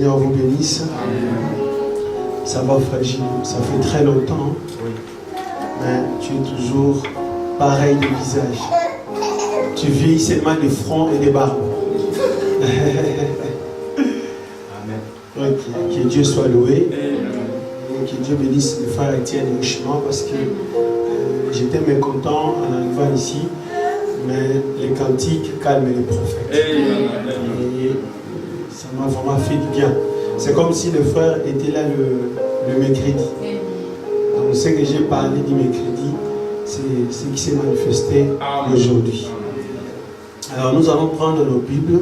Seigneur vous bénisse. Ça va, frère Gilles, ça fait très longtemps, mais tu es toujours pareil de visage. Tu vis seulement des fronts et des barbes. Amen. Que Dieu soit loué. Et que Dieu bénisse le frère Étienne richement parce que j'étais mécontent en arrivant ici, mais les cantiques calment les prophètes. Et ça m'a vraiment fait du bien. C'est comme si le frère était là le mercredi. Donc ce que j'ai parlé du mercredi, c'est ce qui s'est manifesté aujourd'hui. Alors nous allons prendre nos Bibles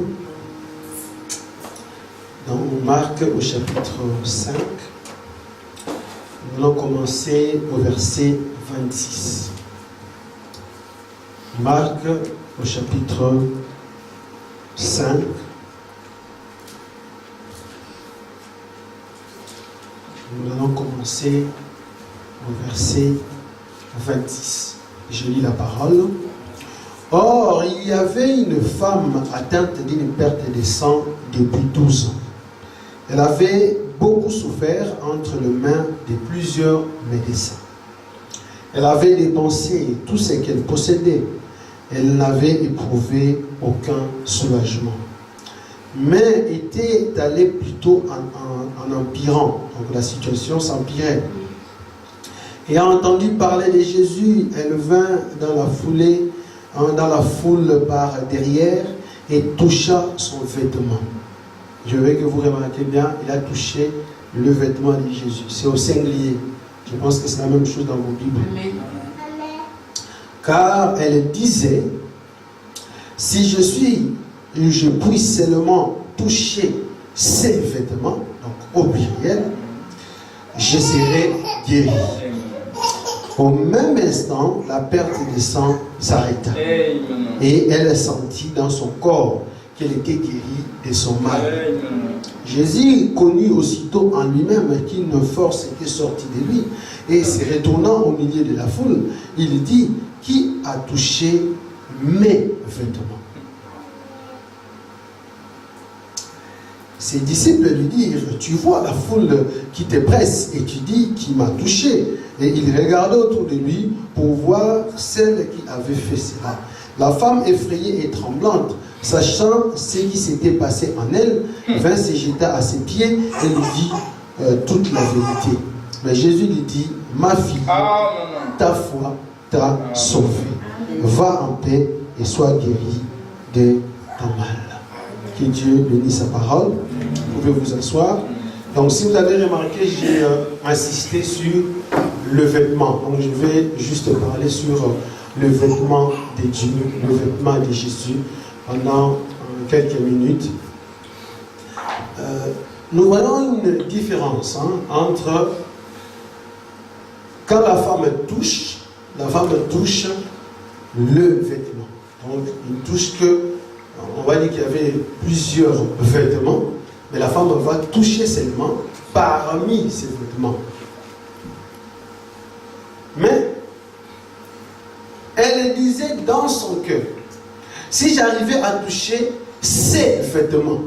dans Marc au chapitre 5. Nous allons commencer au verset 26. Marc au chapitre 5. Nous allons commencer au verset 26. Je lis la parole. Or, il y avait une femme atteinte d'une perte de sang depuis 12 ans. Elle avait beaucoup souffert entre les mains de plusieurs médecins. Elle avait dépensé tout ce qu'elle possédait. Elle n'avait éprouvé aucun soulagement, mais était allée plutôt en empirant. Donc la situation s'empirait. Ayant entendu parler de Jésus, elle vint dans la foule par derrière et toucha son vêtement. Je veux que vous remarquez bien, il a touché le vêtement de Jésus. C'est au singulier. Je pense que c'est la même chose dans vos Bibles. Amen. Car elle disait, si je puis seulement toucher ses vêtements, donc au pluriel, je serai guéri. Au même instant, la perte de sang s'arrêta. Et elle sentit dans son corps qu'elle était guérie de son mal. Jésus connut aussitôt en lui-même qu'une force était sortie de lui, et se retournant au milieu de la foule, il dit, qui a touché mes vêtements? Ses disciples lui dirent, tu vois la foule qui te presse et tu dis qui m'a touché. Et il regardait autour de lui pour voir celle qui avait fait cela. La femme effrayée et tremblante, sachant ce qui s'était passé en elle, vint se jeta à ses pieds et lui dit toute la vérité. Mais Jésus lui dit, ma fille, ta foi t'a sauvée. Va en paix et sois guérie de ton mal. Que Dieu bénisse sa parole. Vous pouvez vous asseoir. Donc si vous avez remarqué, j'ai insisté sur le vêtement. Donc je vais juste parler sur le vêtement de Dieu, le vêtement de Jésus pendant quelques minutes. Nous voyons une différence entre quand la femme touche le vêtement. Donc il touche on va dire qu'il y avait plusieurs vêtements, mais la femme va toucher seulement parmi ces vêtements. Mais elle disait dans son cœur, si j'arrivais à toucher ces vêtements,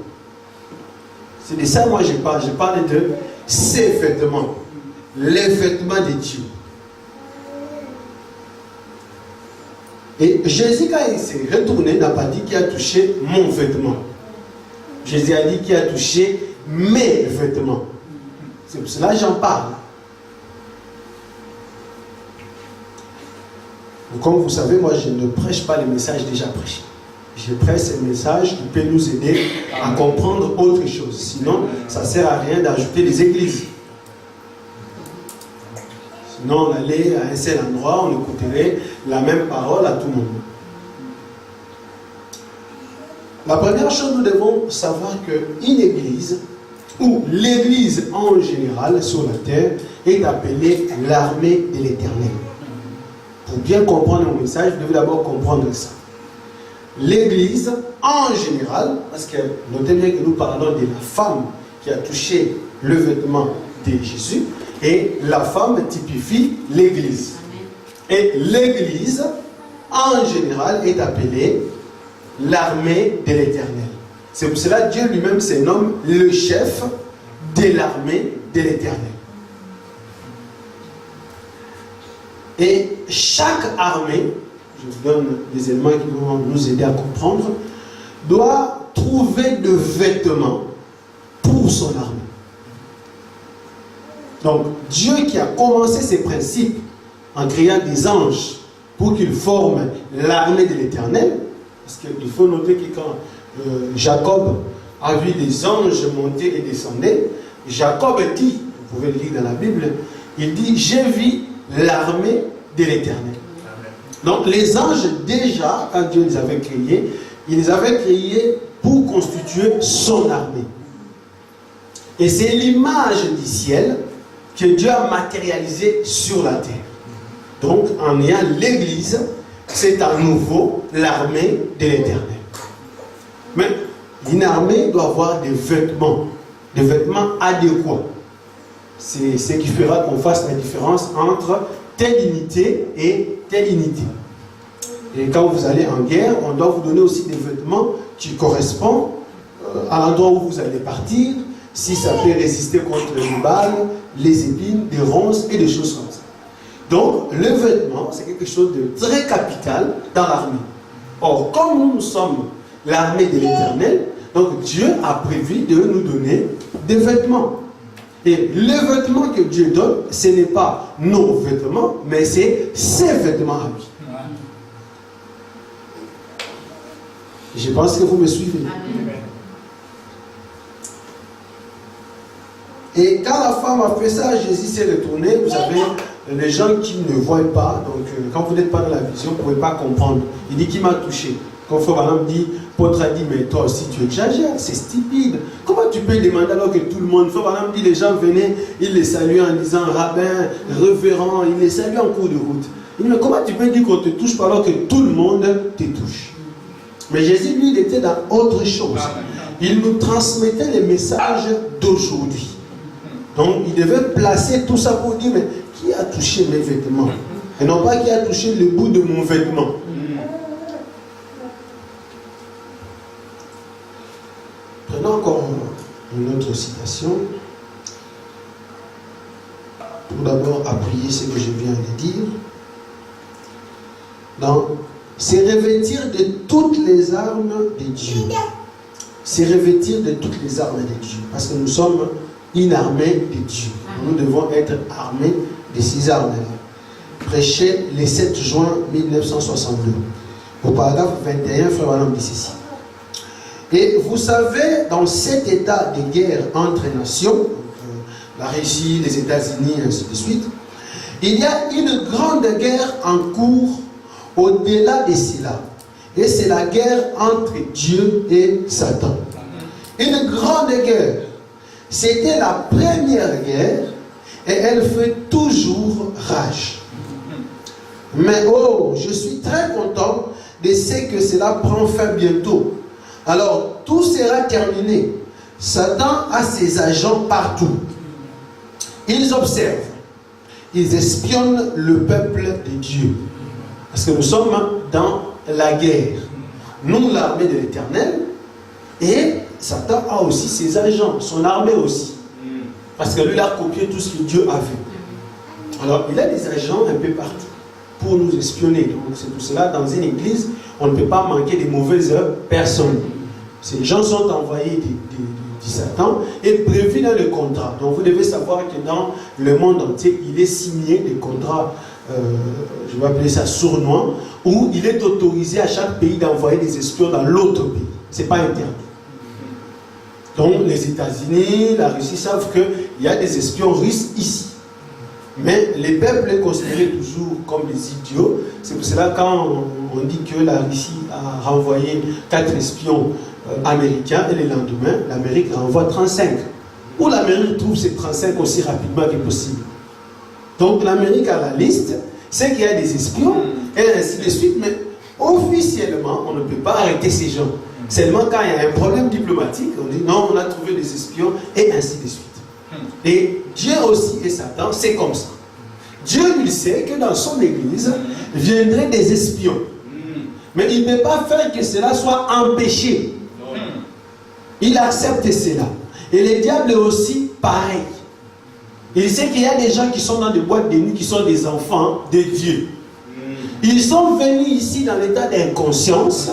c'est de ça moi je parle de ces vêtements, les vêtements de Dieu. Et Jésus, quand il s'est retourné, n'a pas dit qu'il a touché mon vêtement. Jésus a dit qu'il a touché mes vêtements. C'est pour cela que j'en parle. Comme vous savez, moi je ne prêche pas les messages déjà prêchés. Je prêche ces messages qui peuvent nous aider à comprendre autre chose. Sinon, ça ne sert à rien d'ajouter des églises. Sinon, on allait à un seul endroit, on écouterait la même parole à tout le monde. La première chose, nous devons savoir qu'une église, ou l'église en général sur la terre, est appelée l'armée de l'Éternel. Pour bien comprendre mon message, vous devez d'abord comprendre ça. L'église en général, parce que notez bien que nous parlons de la femme qui a touché le vêtement de Jésus, et la femme typifie l'église. Et l'église, en général, est appelée l'armée de l'Éternel. C'est pour cela que Dieu lui-même se nomme le chef de l'armée de l'Éternel. Et chaque armée, je vous donne des éléments qui vont nous aider à comprendre, doit trouver de vêtements pour son armée. Donc, Dieu qui a commencé ses principes en créant des anges pour qu'ils forment l'armée de l'Éternel, parce qu'il faut noter que quand Jacob a vu des anges monter et descendre, Jacob dit, vous pouvez le lire dans la Bible, il dit, j'ai vu l'armée de l'Éternel. Donc les anges déjà, quand Dieu les avait créés, il les avait créés pour constituer son armée. Et c'est l'image du ciel que Dieu a matérialisée sur la terre. Donc en ayant l'Église, c'est à nouveau l'armée de l'Éternel. Mais une armée doit avoir des vêtements adéquats. C'est ce qui fera qu'on fasse la différence entre telle unité et telle unité. Et quand vous allez en guerre, on doit vous donner aussi des vêtements qui correspondent à l'endroit où vous allez partir, si ça peut résister contre les balles, les épines, des ronces et des choses comme ça. Donc, le vêtement, c'est quelque chose de très capital dans l'armée. Or, comme nous sommes l'armée de l'Éternel, donc Dieu a prévu de nous donner des vêtements. Et les vêtements que Dieu donne, ce n'est pas nos vêtements, mais c'est ses vêtements à lui. Je pense que vous me suivez. Et quand la femme a fait ça, Jésus s'est retourné. Vous savez, les gens qui ne voient pas, donc quand vous n'êtes pas dans la vision, vous ne pouvez pas comprendre. Il dit qui m'a touché. Quand Frère Branham dit, Potre a dit, mais toi aussi tu exagères, c'est stupide. Comment tu peux demander alors que tout le monde, Frère Branham dit, les gens venaient, ils les saluaient en disant rabbin, révérend, ils les saluaient en cours de route. Il dit, mais comment tu peux dire qu'on ne te touche pas alors que tout le monde te touche? Mais Jésus, lui, il était dans autre chose. Il nous transmettait les messages d'aujourd'hui. Donc, il devait placer tout ça pour dire, mais qui a touché mes vêtements? Et non pas qui a touché le bout de mon vêtement. Prenons encore une autre citation. Pour d'abord appuyer ce que je viens de dire. C'est revêtir de toutes les armes de Dieu. C'est revêtir de toutes les armes de Dieu. Parce que nous sommes une armée de Dieu. Nous devons être armés de ces armes-là. Prêché le 7 juin 1962. Au paragraphe 21, Frère Branham dit ceci. Et vous savez, dans cet état de guerre entre nations, la Russie, les États-Unis, et ainsi de suite, il y a une grande guerre en cours au-delà de cela. Et c'est la guerre entre Dieu et Satan. Une grande guerre. C'était la première guerre et elle fait toujours rage. Mais oh, je suis très content de ce que cela prend fin bientôt. Alors, tout sera terminé. Satan a ses agents partout. Ils observent. Ils espionnent le peuple de Dieu. Parce que nous sommes dans la guerre. Nous, l'armée de l'Éternel, et Satan a aussi ses agents, son armée aussi. Parce que lui, il a copié tout ce que Dieu a fait. Alors, il a des agents un peu partout pour nous espionner. Donc, c'est pour cela, dans une église, on ne peut pas manquer de mauvaises personnes. Ces gens sont envoyés du Satan et prévus dans le contrat. Donc, vous devez savoir que dans le monde entier, il est signé des contrats, je vais appeler ça sournois, où il est autorisé à chaque pays d'envoyer des espions dans l'autre pays. Ce n'est pas interdit. Donc, les États-Unis, la Russie savent qu'il y a des espions russes ici. Mais les peuples sont considérés toujours comme des idiots. C'est pour cela quand on dit que la Russie a renvoyé 4 espions américains et le lendemain, l'Amérique renvoie 35. Où l'Amérique trouve ces 35 aussi rapidement que possible. Donc l'Amérique a la liste, c'est qu'il y a des espions et ainsi de suite. Mais officiellement, on ne peut pas arrêter ces gens. Seulement quand il y a un problème diplomatique, on dit non, on a trouvé des espions et ainsi de suite. Et Dieu aussi et Satan, c'est comme ça. Dieu lui sait que dans son église viendraient des espions. Mais il ne peut pas faire que cela soit empêché. Il accepte cela. Et le diable aussi pareil. Il sait qu'il y a des gens qui sont dans des boîtes de nuit, qui sont des enfants de Dieu. Ils sont venus ici dans l'état d'inconscience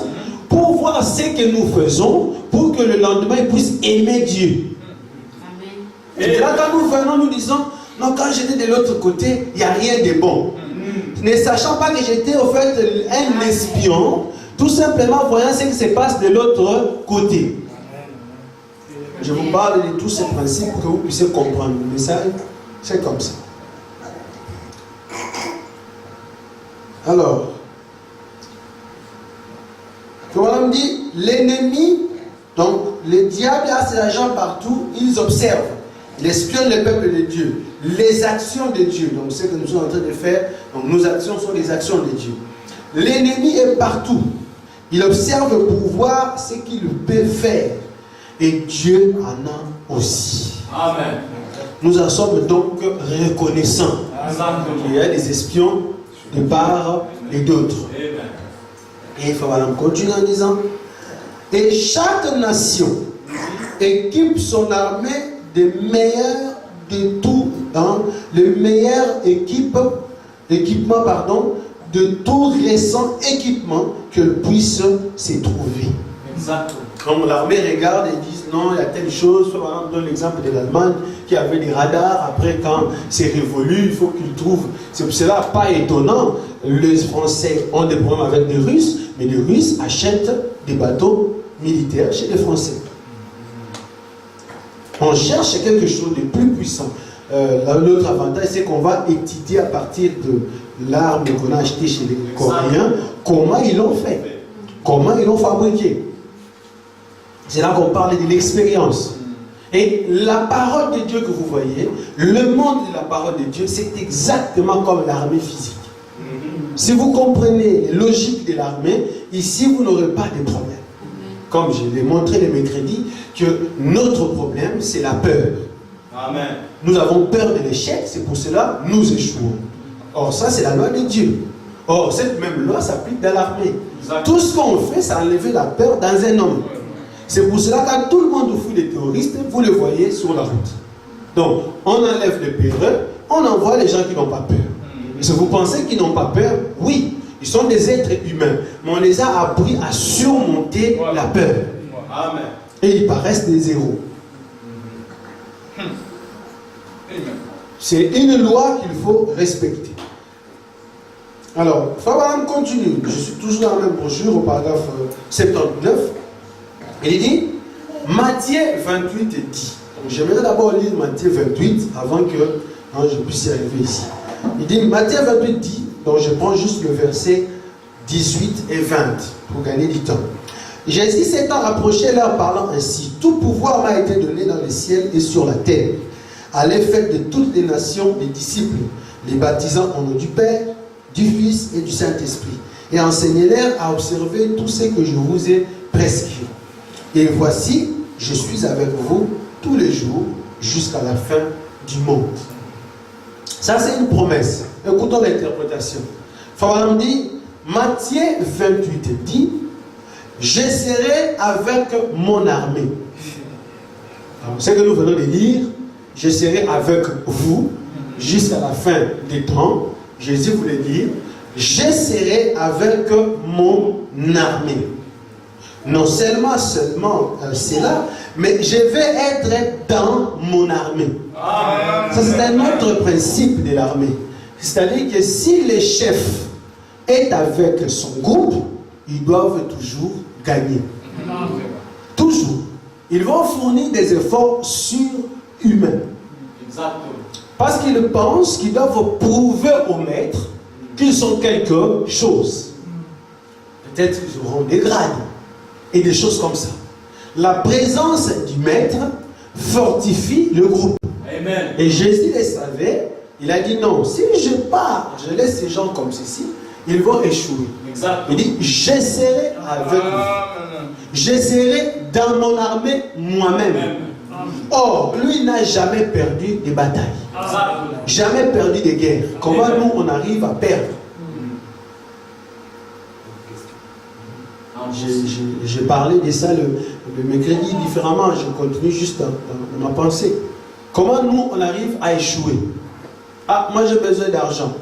pour voir ce que nous faisons, pour que le lendemain ils puissent aimer Dieu. Et là, quand nous venons, nous disons, non, quand j'étais de l'autre côté, il n'y a rien de bon. Ne sachant pas que j'étais au fait un espion, tout simplement voyant ce qui se passe de l'autre côté. Je vous parle de tous ces principes pour que vous puissiez comprendre. Le message, c'est comme ça. Alors, on me dit, l'ennemi, donc le diable a ses agents partout, ils observent, ils espionnent le peuple de Dieu, les actions de Dieu, donc ce que nous sommes en train de faire, donc nos actions sont les actions de Dieu. L'ennemi est partout, il observe pour voir ce qu'il peut faire, et Dieu en a aussi. Amen. Nous en sommes donc reconnaissants. Il y a des espions de part et d'autre. Et il faut continuer en disant, et chaque nation équipe son armée des meilleurs de tout, le meilleur équipement de tout récent équipement qu'elle puisse se trouver. Exactement. Comme l'armée regarde et disent non, il y a telle chose. Par exemple, donne l'exemple de l'Allemagne qui avait des radars. Après, quand c'est révolu, il faut qu'ils trouvent. C'est pour cela pas étonnant. Les Français ont des problèmes avec les Russes, mais les Russes achètent des bateaux militaires chez les Français. On cherche quelque chose de plus puissant. L'autre avantage, c'est qu'on va étudier à partir de l'arme qu'on a achetée chez les Coréens, comment ils l'ont fait, comment ils l'ont fabriqué. C'est là qu'on parle de l'expérience. Et la parole de Dieu que vous voyez, le monde de la parole de Dieu, c'est exactement comme l'armée physique. Si vous comprenez la logique de l'armée, ici vous n'aurez pas de problème. Comme je l'ai montré le mercredi, que notre problème, c'est la peur. Amen. Nous avons peur de l'échec, c'est pour cela que nous échouons. Or, ça, c'est la loi de Dieu. Or, cette même loi s'applique dans l'armée. Tout ce qu'on fait, c'est enlever la peur dans un homme. C'est pour cela que quand tout le monde fuit les terroristes, vous le voyez sur la route. Donc, on enlève les peureux, on envoie les gens qui n'ont pas peur. Et si vous pensez qu'ils n'ont pas peur, oui, ils sont des êtres humains. Mais on les a appris à surmonter la peur. Amen. Et ils paraissent des héros. C'est une loi qu'il faut respecter. Alors, Fabian continue. Je suis toujours dans la même brochure, au paragraphe 79. Il dit, Matthieu 28 dit. J'aimerais d'abord lire Matthieu 28 avant que je puisse y arriver ici. Il dit, Matthieu 28 dit, donc je prends juste le verset 18 et 20 pour gagner du temps. Jésus s'étant approché leur parlant ainsi, tout pouvoir m'a été donné dans le ciel et sur la terre. Allez faites de toutes les nations des disciples, les baptisant au nom du Père, du Fils et du Saint-Esprit, et enseignez-leur à observer tout ce que je vous ai prescrit. Et voici, je suis avec vous tous les jours jusqu'à la fin du monde. Ça, c'est une promesse. Écoutons l'interprétation. Fabian dit, Matthieu 28 dit, je serai avec mon armée. Ce que nous venons de lire, je serai avec vous jusqu'à la fin des temps. Jésus voulait dire, je serai avec mon armée. Non seulement cela, mais je vais être dans mon armée. Amen. Ça, c'est un autre principe de l'armée. C'est-à-dire que si le chef est avec son groupe, ils doivent toujours gagner. Amen. Toujours. Ils vont fournir des efforts surhumains. Exactement. Parce qu'ils pensent qu'ils doivent prouver au maître qu'ils sont quelque chose. Peut-être qu'ils auront des grades et des choses comme ça. La présence du maître fortifie le groupe. Amen. Et Jésus le savait. Il a dit non, si je pars, je laisse ces gens comme ceci, ils vont échouer. Exactement. Il dit, je serai avec vous. Je serai dans mon armée moi-même. Or, lui n'a jamais perdu de bataille. Jamais perdu de guerre. Comment nous, on arrive à perdre? J'ai parlé de ça le mercredi différemment. Je continue juste dans ma pensée. Comment nous, on arrive à échouer? Ah, moi j'ai besoin d'argent,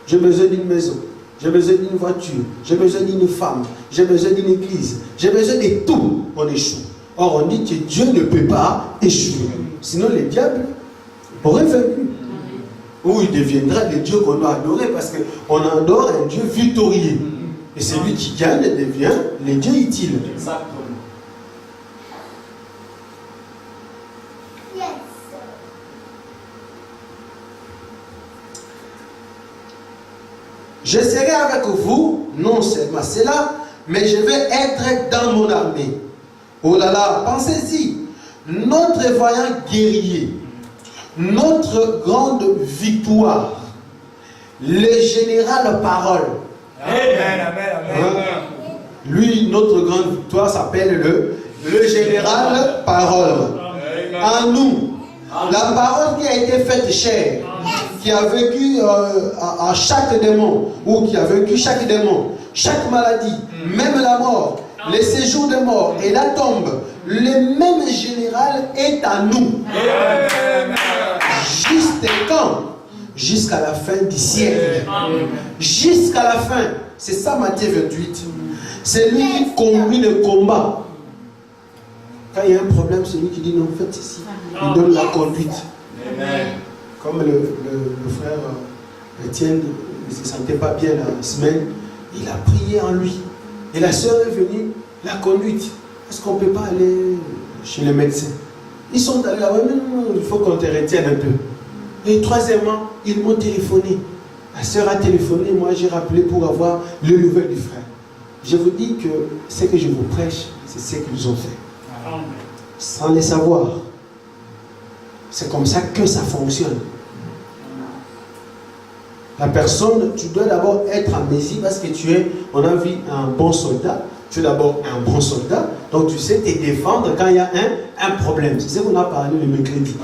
j'ai besoin d'une maison, j'ai besoin d'une voiture, j'ai besoin d'une femme, j'ai besoin d'une église, j'ai besoin de tout, on échoue. Or, on dit que Dieu ne peut pas échouer. Sinon, le diable aurait vaincu. Ou il deviendra le Dieu qu'on doit adorer, parce qu'on adore un Dieu victorieux. Et celui qui gagne devient le Dieu utile. Exactement. Je serai avec vous, non seulement cela, mais je vais être dans mon armée. Oh là là, pensez-y, notre vaillant guerrier, notre grande victoire, le général Parole. Amen, amen, amen. Lui, notre grande victoire s'appelle le général Parole. En nous, la parole qui a été faite chair, qui a vécu à chaque démon, ou qui a vécu chaque démon, chaque maladie, même la mort, les séjours de mort et la tombe, le même général est à nous. Juste quand? Jusqu'à la fin du siècle. Jusqu'à la fin. C'est ça Matthieu 28. C'est lui qui conduit le combat. Quand il y a un problème, c'est lui qui dit non, faites ici. Il donne la conduite. Comme le frère Étienne, il ne se sentait pas bien la semaine, il a prié en lui. Et la sœur est venue, la conduite. Est-ce qu'on ne peut pas aller chez le médecin? Ils sont allés là-bas, non, il faut qu'on te retienne un peu. Et troisièmement, ils m'ont téléphoné. La sœur a téléphoné, moi j'ai rappelé pour avoir le nouvel du frère. Je vous dis que ce que je vous prêche, c'est ce qu'ils ont fait. Sans les savoir. C'est comme ça que ça fonctionne. La personne, tu dois d'abord être en mesure parce que tu es, on a vu un bon soldat. Tu es d'abord un bon soldat, donc tu sais te défendre quand il y a un problème. C'est ce qu'on a parlé le mercredi.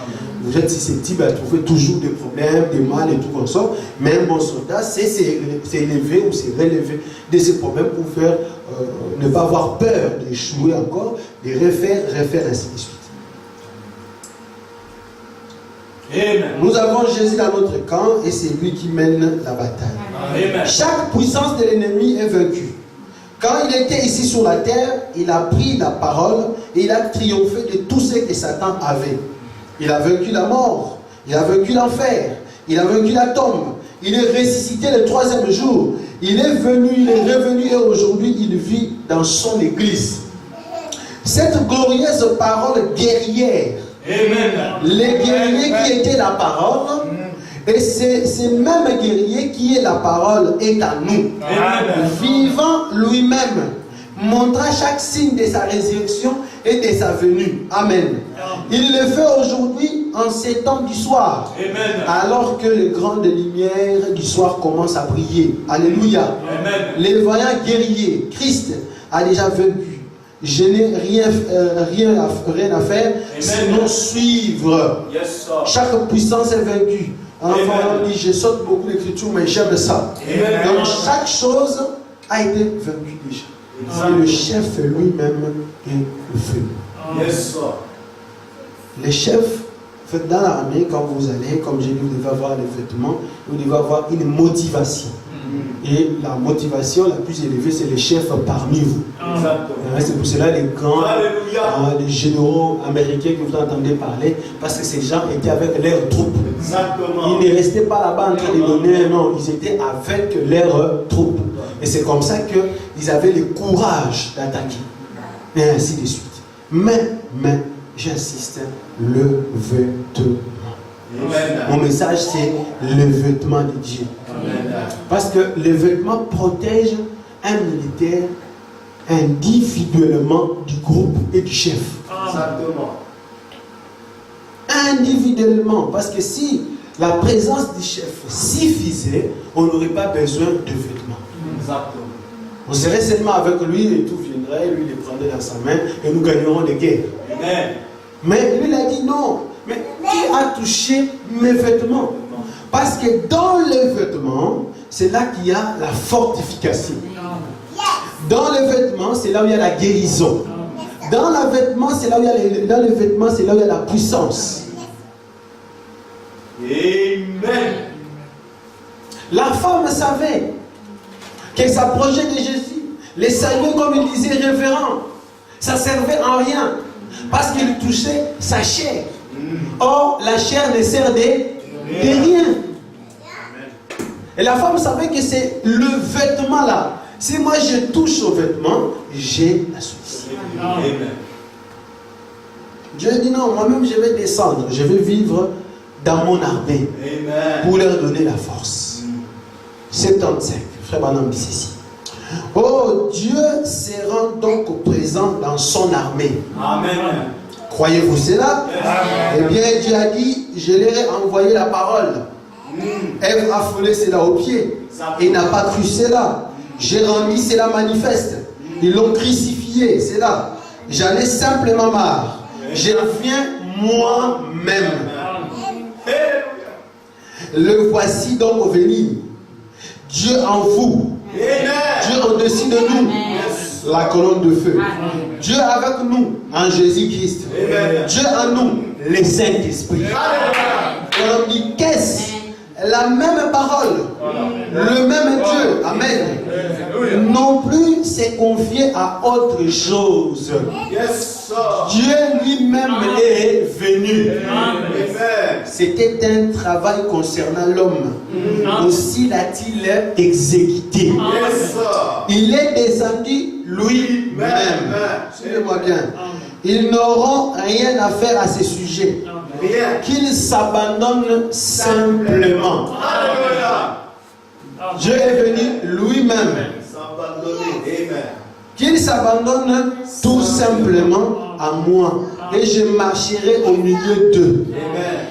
Vous êtes susceptible à trouver toujours des problèmes, des mal et tout comme ça. Mais un bon soldat, c'est s'élever ou se relever de ces problèmes pour faire ne pas avoir peur d'échouer encore, de refaire, ainsi de suite. Amen. Nous avons Jésus dans notre camp et c'est lui qui mène la bataille. Amen. Chaque puissance de l'ennemi est vaincue. Quand il était ici sur la terre, il a pris la parole et il a triomphé de tout ce que Satan avait. Il a vaincu la mort, il a vaincu l'enfer, il a vaincu la tombe, il est ressuscité le troisième jour, il est venu, il est revenu et aujourd'hui il vit dans son église. Cette glorieuse parole guerrière, les guerriers qui étaient la parole, et ce même guerrier qui est la parole est à nous. Amen. Vivant lui-même, montra chaque signe de sa résurrection et de sa venue. Amen. Il le fait aujourd'hui en ces temps du soir. Amen. Alors que les grandes lumières du soir commencent à briller. Alléluia. Amen. Les vaillants guerriers, Christ a déjà vaincu. Je n'ai rien à faire, amen, sinon suivre. Yes, chaque puissance est vaincue. Enfin, on dit, je saute beaucoup l'écriture, mais j'aime ça. Amen. Donc chaque chose a été vaincue déjà. Et le chef lui-même est le feu. Yes, les chefs, dans l'armée, quand vous allez, comme j'ai dit, vous devez avoir les vêtements, vous devez avoir une motivation. Et la motivation la plus élevée, c'est les chefs parmi vous. C'est pour cela les grands, les généraux américains que vous entendez parler, parce que ces gens étaient avec leurs troupes. Exactement. Ils ne restaient pas là-bas en train de donner, non, ils étaient avec leurs troupes. Et c'est comme ça qu'ils avaient le courage d'attaquer. Et ainsi de suite. Mais, j'insiste, le vêtement. Mon message, c'est le vêtement de Dieu. Parce que le vêtement protège un militaire individuellement du groupe et du chef. Exactement. Individuellement. Parce que si la présence du chef suffisait, on n'aurait pas besoin de vêtements. Exactement. On serait seulement avec lui et tout viendrait, lui les prendrait dans sa main et nous gagnerons des guerres. Amen. Mais lui il a dit non. Mais qui a touché mes vêtements? Parce que dans les vêtements, c'est là qu'il y a la fortification. Dans les vêtements, c'est là où il y a la guérison. Dans les vêtements, c'est là où il y a la puissance. Amen. La femme savait qu'elle s'approchait de Jésus. Les saluer, comme il disait, révérend. Ça ne servait en rien. Parce qu'il touchait sa chair. Or, la chair ne sert de rien. Et la femme savait que c'est le vêtement là. Si moi je touche au vêtement, j'ai la solution. Amen. Dieu dit non, moi-même je vais descendre. Je vais vivre dans mon armée. Amen. Pour leur donner la force. 75. Frère Branham dit ceci. Oh, Dieu se rend donc présent dans son armée. Amen. Croyez-vous cela? Amen. Eh bien, Dieu a dit, je leur ai envoyé la parole. Ève a foulé cela aux pieds. Il n'a pas cru cela. J'ai rendu cela manifeste. Ils l'ont crucifié, cela. J'en ai simplement marre. Je viens moi-même. Le voici donc au venir. Dieu en vous. Dieu au-dessus de nous. La colonne de feu. Dieu avec nous en Jésus-Christ. Dieu en nous, le Saint-Esprit. On dit qu'est-ce? La même parole, le même Dieu, Amen, non plus s'est confié à autre chose. Dieu lui-même est venu. C'était un travail concernant l'homme. Aussi l'a-t-il exécuté. Il est descendu lui-même. Suivez-moi bien. Ils n'auront rien à faire à ce sujet. Qu'ils s'abandonnent simplement. Dieu est venu lui-même. Qu'ils s'abandonnent tout simplement à moi. Et je marcherai au milieu d'eux.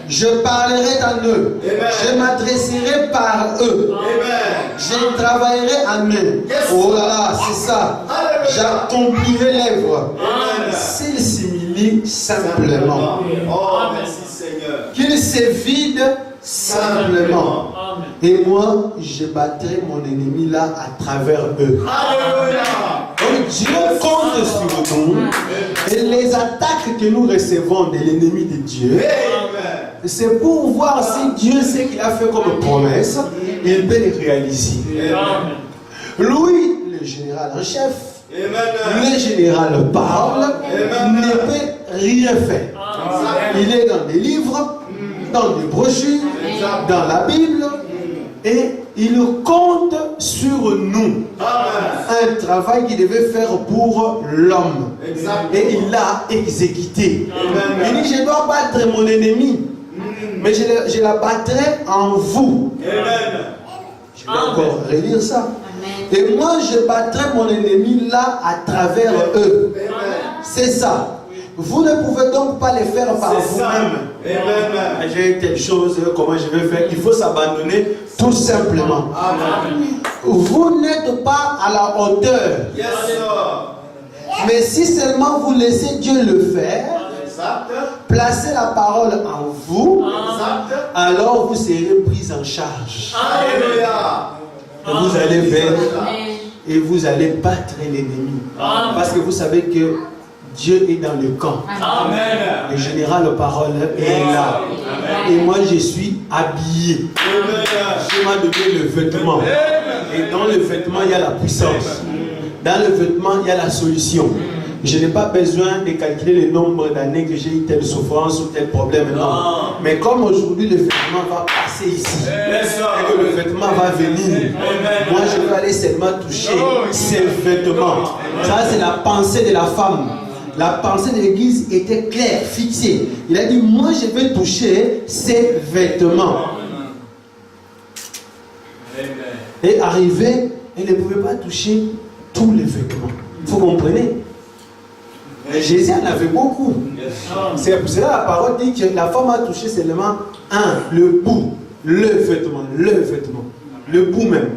Je parlerai en eux. Je m'adresserai par eux. Je travaillerai en eux. Oh là là, c'est ça. J'accomplirai l'œuvre. S'ils s'humilient simplement. Oh, merci Seigneur. Qu'ils se vident simplement. Et moi, je battrai mon ennemi là à travers eux. Alléluia. Donc Dieu compte sur nous. Et les attaques que nous recevons de l'ennemi de Dieu, c'est pour voir si Dieu sait qu'il a fait comme promesse, il peut les réaliser. Lui, le général en chef, le général parle, ne peut rien faire. Il est dans des livres, dans des brochures, dans la Bible, et il compte sur nous. Un travail qu'il devait faire pour l'homme. Et il l'a exécuté. Il dit, je dois battre mon ennemi, mais je la battrai en vous. Je vais encore relire ça. Et moi, je battrai mon ennemi là à travers eux. C'est ça. Vous ne pouvez donc pas les faire par vous-même. J'ai telle chose, comment je vais faire? Il faut s'abandonner tout simplement. Vous n'êtes pas à la hauteur. Mais si seulement vous laissez Dieu le faire, placez la parole en vous, alors vous serez pris en charge. Et vous allez vers et vous allez battre l'ennemi. Parce que vous savez que Dieu est dans le camp. Amen. Le général parole est là. Et moi je suis habillé. Je m'a donné le vêtement. Et dans le vêtement il y a la puissance. Dans le vêtement il y a la solution. Je n'ai pas besoin de calculer le nombre d'années que j'ai eu telle souffrance ou tel problème. Non. Mais comme aujourd'hui le vêtement va passer ici, et que le vêtement va venir, moi je vais aller seulement toucher ces vêtements. Ça c'est la pensée de la femme. La pensée de l'église était claire, fixée. Il a dit, moi je vais toucher ces vêtements. Et arrivé, il ne pouvait pas toucher tous les vêtements. Vous comprenez? Jésus en avait beaucoup. C'est pour cela la parole dit que la femme a touché seulement le bout, le vêtement, le bout même.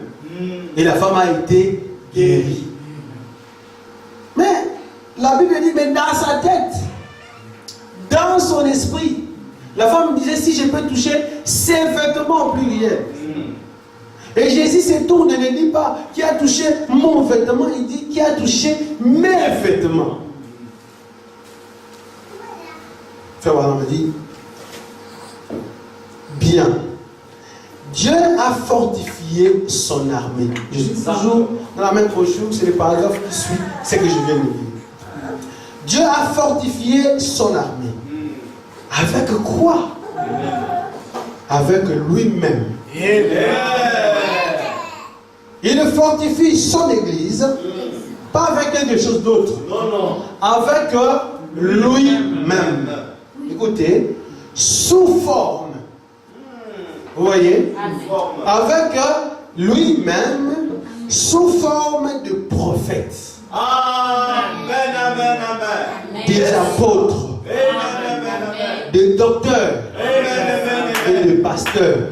Et la femme a été guérie. Mais la Bible dit, mais dans sa tête, dans son esprit, la femme disait, si je peux toucher ses vêtements au pluriel. Et Jésus se tourne et ne dit pas, qui a touché mon vêtement, il dit, qui a touché mes vêtements. Frère Branham dit, Bien. Dieu a fortifié son armée. Je suis toujours dans la même brochure, c'est le paragraphe qui suit, c'est que je viens de lire. Dieu a fortifié son armée. Avec quoi? Avec lui-même. Il fortifie son église, pas avec quelque chose d'autre. Non. Avec lui-même. Écoutez, sous forme. Vous voyez? Avec lui-même, sous forme de prophète. Amen. Des apôtres. Des docteurs. Et des pasteurs.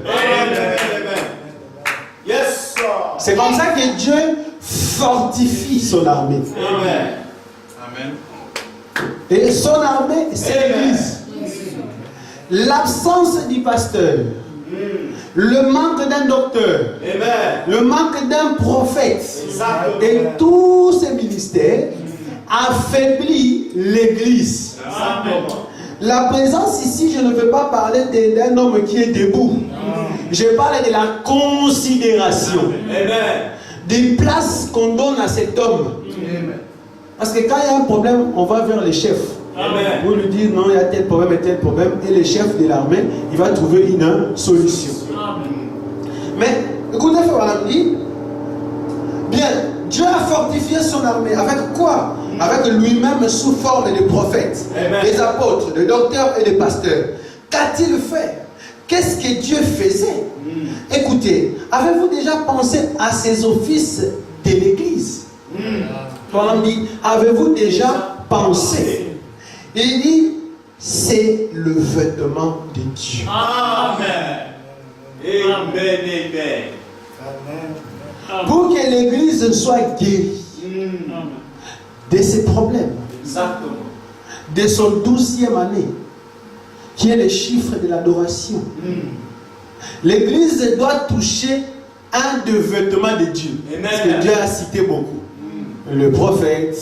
Yes, sir. C'est comme ça que Dieu fortifie son armée. Amen. Et son armée, c'est l'église. L'absence du pasteur, le manque d'un docteur, le manque d'un prophète et tous ces ministères affaiblit l'église. La présence ici, je ne veux pas parler d'un homme qui est debout. Je parle de la considération, des places qu'on donne à cet homme. Parce que quand il y a un problème, on va vers les chefs. Vous lui dites non, il y a tel problème et tel problème, et le chef de l'armée, il va trouver une solution. Mais écoutez, Frère dit, bien, Dieu a fortifié son armée. Avec quoi? Avec lui-même sous forme de prophètes, des apôtres, des docteurs et des pasteurs. Qu'a-t-il fait? Qu'est-ce que Dieu faisait? Écoutez, avez-vous déjà pensé à ces offices de l'église? Avez-vous déjà pensé? Il dit, c'est le vêtement de Dieu. Amen. Pour que l'église soit guérie de ses problèmes, de son 12e année, qui est le chiffre de l'adoration, l'église doit toucher un des vêtements de Dieu. Parce que Dieu a cité beaucoup. Le prophète,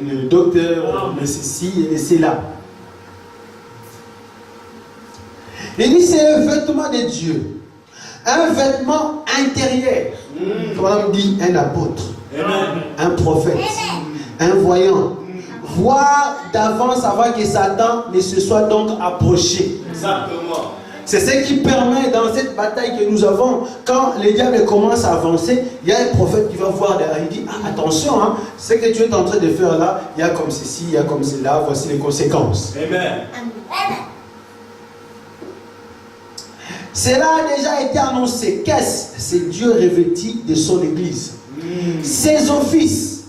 le docteur, le ceci et cela. Il dit c'est le vêtement de Dieu. Un vêtement intérieur. Comme on dit un apôtre, un prophète, un voyant. Voir d'avance avant que Satan ne se soit donc approché. Exactement. C'est ce qui permet dans cette bataille que nous avons, quand les diables commencent à avancer, il y a un prophète qui va voir derrière, il dit attention, hein, ce que tu es en train de faire là, il y a comme ceci, il y a comme cela, voici les conséquences. Amen. Cela a déjà été annoncé. Qu'est-ce? C'est Dieu revêti de son église. Ses offices,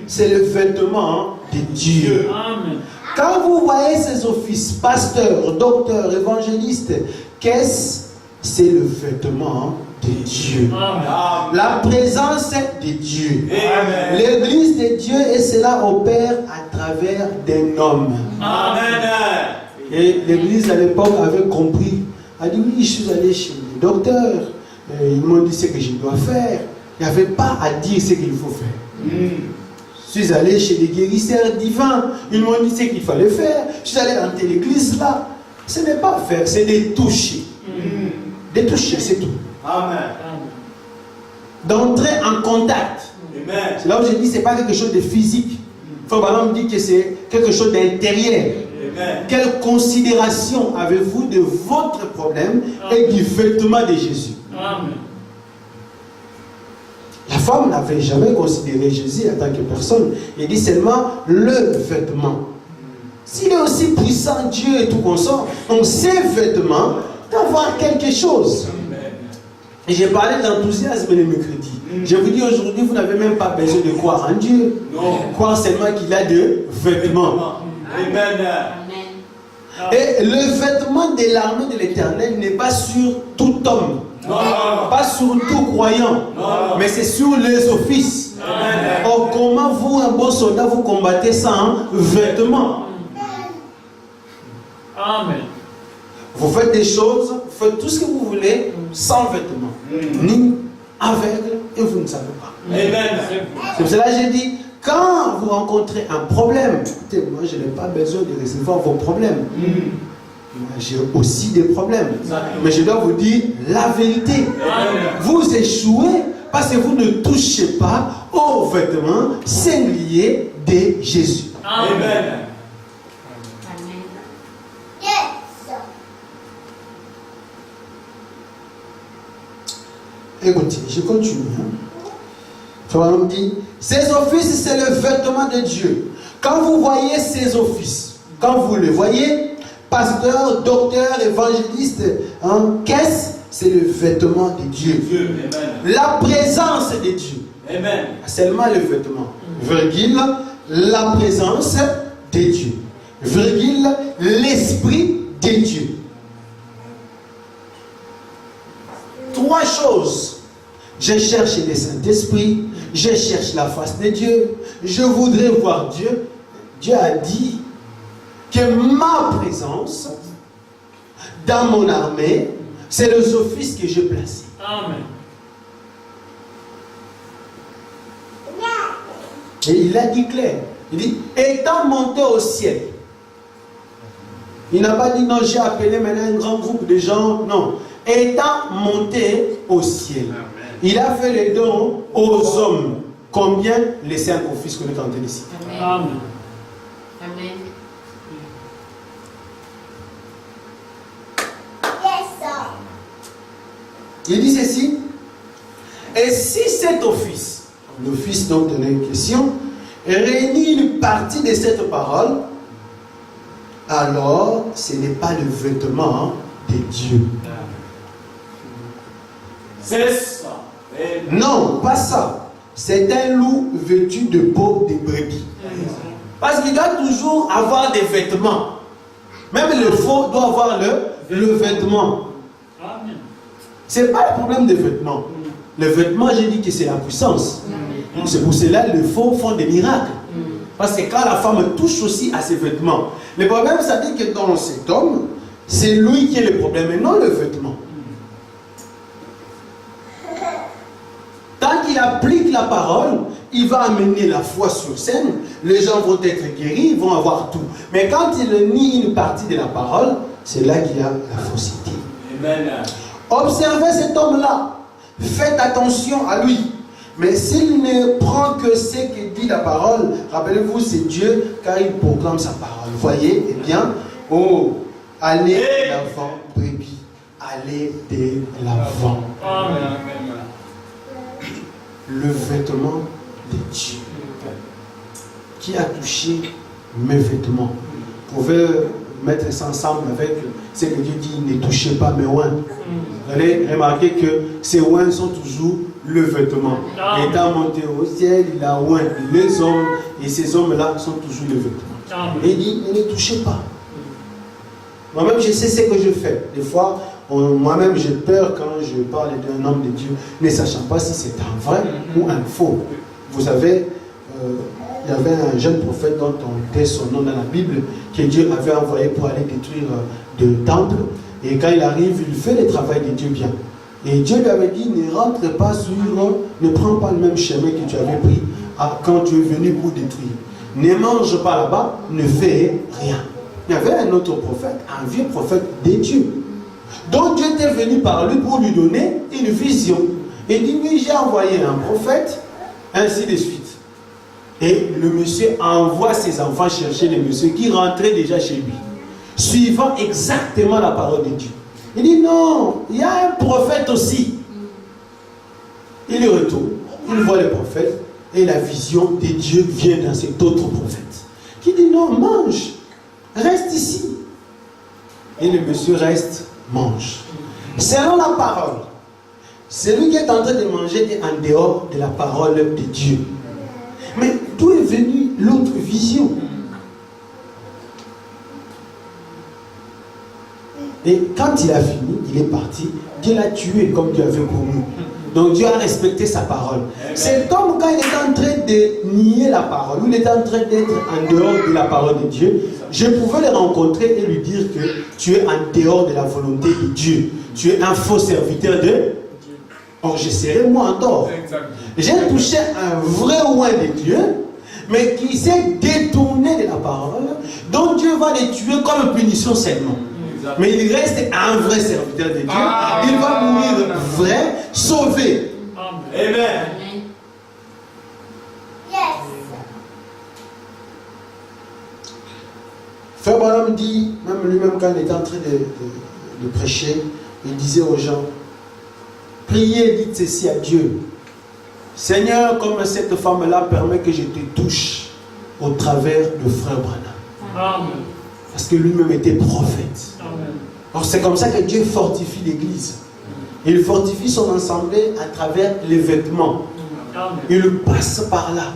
c'est le vêtement de Dieu. Amen. Quand vous voyez ces offices, pasteur, docteur, évangéliste, qu'est-ce? C'est le vêtement de Dieu. Amen. La présence de Dieu. Amen. L'église de Dieu, et cela opère à travers d'un homme. Amen. Et l'église à l'époque avait compris. Elle a dit oui, je suis allé chez le docteur. Ils m'ont dit ce que je dois faire. Il n'y avait pas à dire ce qu'il faut faire. Je suis allé chez les guérisseurs divins. Ils m'ont dit ce qu'il fallait faire. Je suis allé dans telle église là. Ce n'est pas faire, c'est de toucher. De toucher, c'est tout. Amen. D'entrer en contact. Amen. C'est là où je dis que ce n'est pas quelque chose de physique. Il faut vraiment me dire que c'est quelque chose d'intérieur. Amen. Quelle considération avez-vous de votre problème et du vêtement de Jésus? Amen. La femme n'avait jamais considéré Jésus en tant que personne. Il dit seulement le vêtement. S'il est aussi puissant, Dieu et tout consort, donc ces vêtements doivent avoir quelque chose. Et j'ai parlé d'enthousiasme le mercredi. Je vous dis aujourd'hui, vous n'avez même pas besoin de croire en Dieu. Non. Croire seulement qu'il a de vêtements. Amen. Et le vêtement de l'armée de l'Éternel n'est pas sur tout homme. Non. Pas sur tout croyant. Non. Mais c'est sur les offices. Amen. Or, comment vous, un bon soldat, vous combattez sans vêtements? Amen. Vous faites des choses, vous faites tout ce que vous voulez sans vêtements. Ni aveugle, et vous ne savez pas. Amen. C'est pour cela que j'ai dit, quand vous rencontrez un problème, écoutez, moi je n'ai pas besoin de recevoir vos problèmes. Moi, j'ai aussi des problèmes. Exactement. Mais je dois vous dire la vérité. Amen. Vous échouez parce que vous ne touchez pas aux vêtements singuliers de Jésus. Amen. Écoutez, je continue. Frère me dit, ces offices, c'est le vêtement de Dieu. Quand vous voyez ces offices, quand vous le voyez, pasteur, docteur, évangéliste, qu'est-ce? C'est le vêtement de Dieu. Amen. La présence de Dieu. Amen. Seulement le vêtement. Virgule, la présence de Dieu. Virgule, l'esprit de Dieu. Trois choses. Je cherche le Saint-Esprit, je cherche la face de Dieu, je voudrais voir Dieu. Dieu a dit que ma présence dans mon armée, c'est les offices que j'ai placés. Amen. Et il a dit clair. Il dit, étant monté au ciel. Il n'a pas dit, non, j'ai appelé maintenant un grand groupe de gens. Non. Étant monté au ciel. Amen. Il a fait les dons aux hommes. Combien? Les 5 offices que nous avons ici. Amen. Amen. Il dit ceci. Et si cet office, l'office dont on est question, réunit une partie de cette parole, alors ce n'est pas le vêtement de Dieu. C'est ça. Amen. Non, pas ça. C'est un loup vêtu de peau de brebis. Parce qu'il doit toujours avoir des vêtements. Même le faux doit avoir le vêtement. Amen. Ce n'est pas le problème des vêtements. Le vêtement, j'ai dit que c'est la puissance. C'est pour cela que les faux font des miracles. Parce que quand la femme touche aussi à ses vêtements, le problème, ça dit que dans cet homme, c'est lui qui est le problème et non le vêtement. Tant qu'il applique la parole, il va amener la foi sur scène, les gens vont être guéris, ils vont avoir tout. Mais quand il nie une partie de la parole, c'est là qu'il y a la fausseté. Amen. Observez cet homme-là. Faites attention à lui. Mais s'il ne prend que ce que dit la parole, rappelez-vous, c'est Dieu, car il proclame sa parole. Voyez, eh bien, allez de l'avant, brebis. Allez de l'avant. Amen. Le vêtement de Dieu. Qui a touché mes vêtements? Vous pouvez mettre ça ensemble avec ce que Dieu dit, ne touchez pas mes oins. Vous allez remarquer que ces oins sont toujours le vêtement. Étant monté au ciel, il a oint les hommes, et ces hommes-là sont toujours le vêtement. Et il dit, ne les touchez pas. Moi-même, je sais ce que je fais. Des fois, moi-même, j'ai peur quand je parle d'un homme de Dieu, ne sachant pas si c'est un vrai ou un faux. Vous savez, il y avait un jeune prophète dont on était son nom dans la Bible, que Dieu avait envoyé pour aller détruire deux temples. Et quand il arrive, il fait le travail de Dieu bien. Et Dieu lui avait dit, ne rentre pas sur, ne prends pas le même chemin que tu avais pris quand tu es venu pour détruire. Ne mange pas là-bas, ne fais rien. Il y avait un autre prophète, un vieux prophète de Dieu. Donc Dieu était venu par lui pour lui donner une vision. Et il dit, oui, j'ai envoyé un prophète, ainsi de suite. Et le monsieur envoie ses enfants chercher le monsieur qui rentrait déjà chez lui, suivant exactement la parole de Dieu. Il dit, non, il y a un prophète aussi. Il y retourne, il voit le prophète, et la vision de Dieu vient dans cet autre prophète. Qui dit, non, mange, reste ici. Et le monsieur reste, mange. Selon la parole, celui qui est en train de manger est en dehors de la parole de Dieu. Mais d'où est venue l'autre vision? Et quand il a fini, il est parti. Dieu l'a tué comme Dieu avait promis. Donc Dieu a respecté sa parole. Cet homme, quand il est en train de nier la parole, ou il est en train d'être en dehors de la parole de Dieu, je pouvais le rencontrer et lui dire que tu es en dehors de la volonté de Dieu. Tu es un faux serviteur de Dieu. Or, je serai moi en tort. J'ai touché un vrai oint de Dieu, mais qui s'est détourné de la parole, donc Dieu va les tuer comme punition seulement. Mais il reste un vrai serviteur de Dieu. Il va mourir vrai, sauvé. Amen. Amen. Frère Branham dit, même lui-même quand il était en train de prêcher, il disait aux gens, priez, dites ceci à Dieu. Seigneur, comme cette femme-là permet que je te touche au travers de Frère Branham. Amen. Parce que lui-même était prophète. Amen. Alors c'est comme ça que Dieu fortifie l'Église. Il fortifie son assemblée à travers les vêtements. Amen. Il passe par là.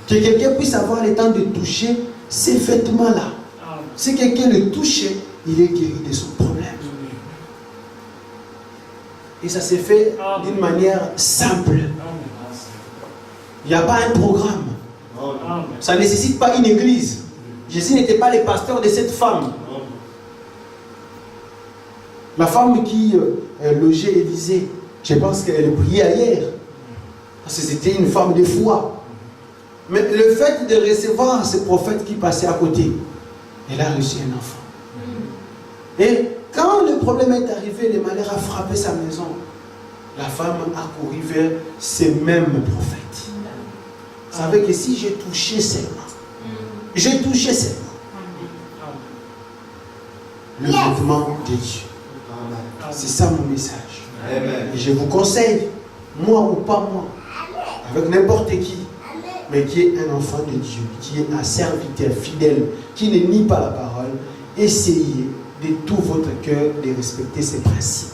Que quelqu'un puisse avoir le temps de toucher ces vêtements-là. Amen. Si quelqu'un le touchait, il est guéri de son problème. Et ça s'est fait d'une manière simple. Il n'y a pas un programme. Amen. Ça ne nécessite pas une église. Jésus n'était pas le pasteur de cette femme. La femme qui logeait Élisée, je pense qu'elle priait hier. Parce que c'était une femme de foi. Mais le fait de recevoir ce prophète qui passait à côté, elle a reçu un enfant. Et quand le problème est arrivé, le malheur a frappé sa maison, la femme a couru vers ces mêmes prophètes. Vous savez que si j'ai touché seulement, j'ai touché seulement le vêtement de Dieu. C'est ça mon message. Et je vous conseille, moi ou pas moi, avec n'importe qui, mais qui est un enfant de Dieu, qui est un serviteur fidèle, qui ne nie pas la parole, essayez de tout votre cœur de respecter ces principes.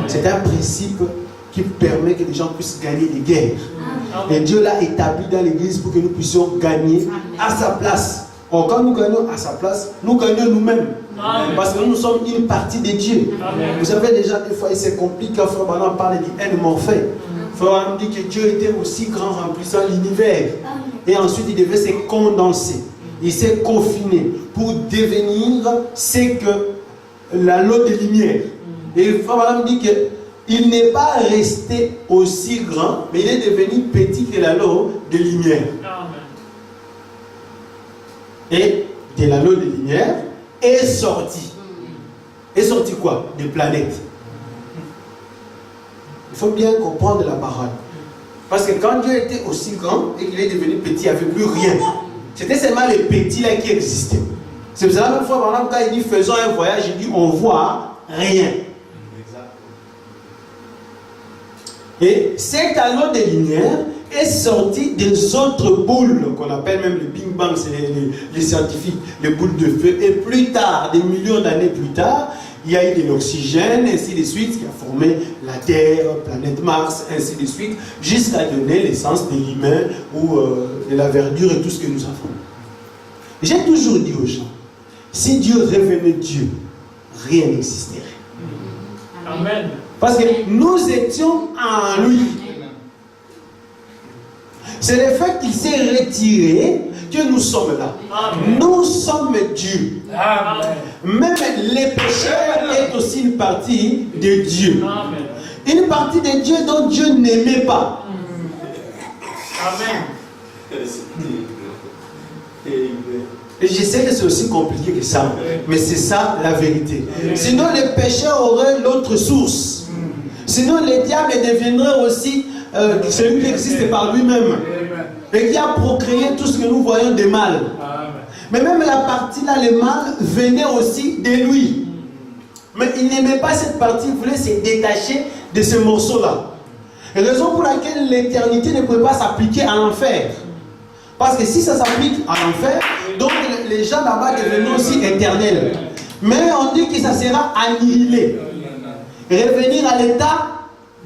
C'est un principe qui permet que les gens puissent gagner des guerres. Et Dieu l'a établi dans l'église pour que nous puissions gagner à sa place. Or, quand nous gagnons à sa place, nous gagnons nous-mêmes. Parce que nous sommes une partie de Dieu. Vous savez déjà, des fois, il se complique quand Frère Branham parle d'N morphée. Frère Branham dit que Dieu était aussi grand, remplissant l'univers. Et ensuite, il devait se condenser. Il s'est confiné pour devenir ce que l'anneau de lumière. Et Frère Branham dit qu'il n'est pas resté aussi grand, mais il est devenu petit que l'anneau de lumière. Et de l'anneau de lumière est sorti. Est sorti quoi? Des planètes. Il faut bien comprendre la parole. Parce que quand Dieu était aussi grand et qu'il est devenu petit, il n'y avait plus rien. C'était seulement les petits là qui existaient. C'est pour ça que la fois, par exemple, quand il dit faisons un voyage, il dit on voit rien. Et cet anneau de lumière est sorti des autres boules qu'on appelle même le Big Bang, c'est les scientifiques, les boules de feu. Et plus tard, des millions d'années plus tard, il y a eu de l'oxygène, ainsi de suite, qui a formé la Terre, planète Mars, ainsi de suite, jusqu'à donner l'essence de l'humain ou de la verdure et tout ce que nous avons. J'ai toujours dit aux gens, si Dieu revenait Dieu, rien n'existerait. Amen. Parce que nous étions en lui. C'est le fait qu'il s'est retiré que nous sommes là. Amen. Nous sommes Dieu. Amen. Même les pécheurs est aussi une partie de Dieu. Amen. Une partie de Dieu dont Dieu n'aimait pas. Amen. Et je sais que c'est aussi compliqué que ça, mais c'est ça la vérité. Sinon les pécheurs auraient l'autre source. Sinon les diables deviendraient aussi celui qui existe par lui-même. Et qui a procréé tout ce que nous voyons de mal. Mais même la partie là, le mal, venait aussi de lui. Mais il n'aimait pas cette partie, il voulait se détacher de ce morceau-là. Raison pour laquelle l'éternité ne pouvait pas s'appliquer à l'enfer. Parce que si ça s'applique à l'enfer, donc les gens là-bas deviennent aussi éternels. Mais on dit que ça sera annihilé. Revenir à l'état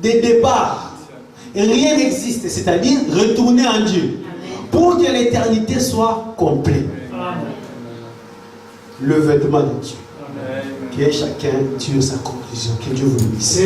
de départ. Rien n'existe, c'est-à-dire retourner en Dieu. Pour que l'éternité soit complète. Le vêtement de Dieu. Que chacun tire sa conclusion. Que Dieu vous bénisse.